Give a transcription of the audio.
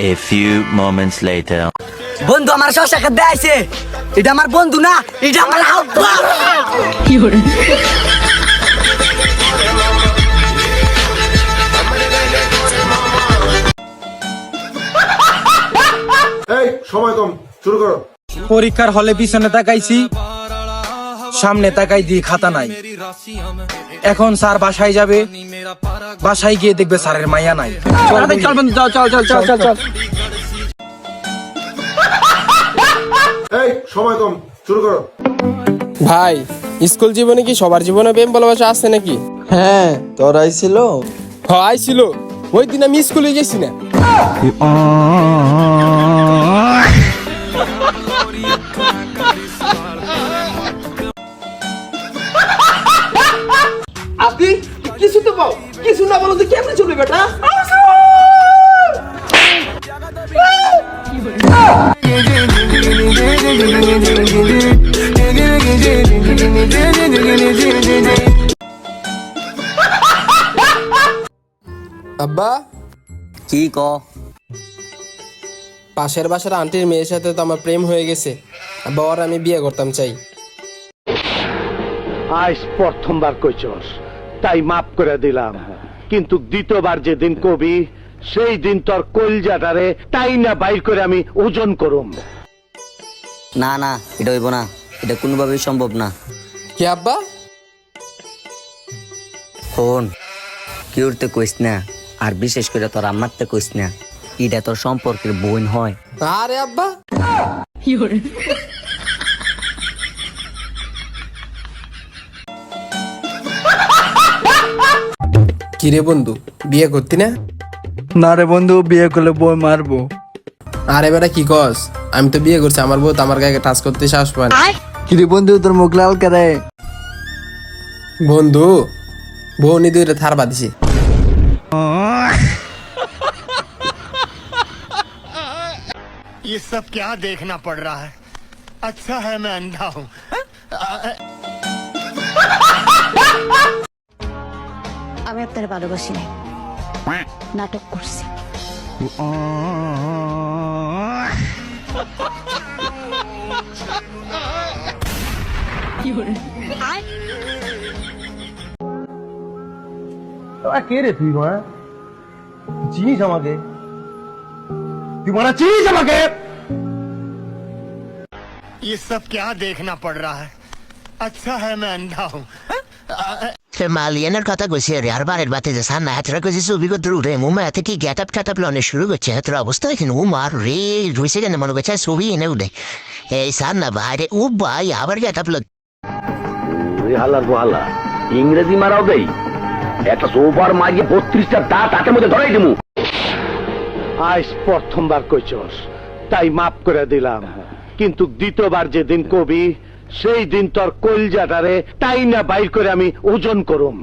A few moments later. বন্ধু আমার শশাকে দেয়াইছে, এটা আমার বন্ধু না, এটা আমার আব্বা। কি করে এই সময় কম, শুরু করো। পরীক্ষার হলে পিছনে তাকাইছি, সামনে তাকাই দিয়ে খাতা নাই। এখন স্যার বাসায় যাবে, বাসায় গিয়ে দেখবে স্যারের মাইয়া নাই। চল বন্ধু, চল চল চল চল চল। এই সময় কম, শুরু করো। ভাই, স্কুল জীবনে কি সবার জীবনে প্রেম ভালোবাসা আছে নাকি? হ্যাঁ, তোর আইছিল? হ্যাঁ আইছিল, ওই দিন আমি স্কুলে গেছি না। আপনি কিছু তো পাও, কিছু না বলো তো কেমনে চলবে বেটা? আব্বা, কি ক? পাশের বাসার আন্টির মেয়ের সাথে তো আমার প্রেম হয়ে গেছে। আব্বা, ওর আমি বিয়ে করতাম চাই। আজ প্রথমবার কইছস, তাই মাফ করে দিলাম, কিন্তু দ্বিতীয়বার যেদিন কবি সেই দিন তোর কলজাটারে তাই না বাইর করে আমি ওজন করুম। না না, এটা হইব না, এটা কোনোভাবেই সম্ভব না। কি আব্বা? ফোন কিউরতে কইস না, আর বিশেষ করে তোর আম্মারতে কইস না, এটা তোর সম্পর্কের বোন হয়। আরে আব্বা, কিরে বন্ধু, বিয়ে করতি না? না রে বন্ধু, বিয়ে করলে বই মারবো। আরে বেটা কি কস? আমি তো বিয়ে করছি, আমার বউ তো আমার গায়ে টাচ করতে সাহস পায় না। কিরে বন্ধু, তোর মুখ লাল করে? বন্ধু, বউ নি দুইটা থার বাঁধিছে। ये सब क्या देखना पड़ रहा है? अच्छा है मैं अंधा हूँ। আমি আপনার ভালোবাসি নাই, নাটক করছি। কে রে তুই? মা চিনিস আমাকে? তুই মারা চিনিস আমাকে? ये सब क्या देखना पड़ रहा है? अच्छा है मैं अंधा हूँ। মালিয়ানের কথা কইছি রে, আর বাড়ির বাতে যে সান্না হাতরা কইছি ছবি করতে রে মুমা হাতে কি গেট আপ ঠাটাপ লনে শুরু করছে। হাতের অবস্থা দেখেন ও মার রে রয়েছে কেন মনে করছে ছবি এনে উঠে। এই সান্না বাইরে ও ভাই আবার গেট আপ লগ হালার বহালা ইংরেজি মারাও দেই, একটা সোফার মারিয়ে 32টা দাঁত হাতের মধ্যে ধরাই দিমু। আজ প্রথমবার কইছস, তাই মাফ করে দিলাম, কিন্তু দ্বিতীয়বার যেদিন কবি সেই দিন তোর কলজাটারে তাই না বাইর করে আমি ওজন করুম।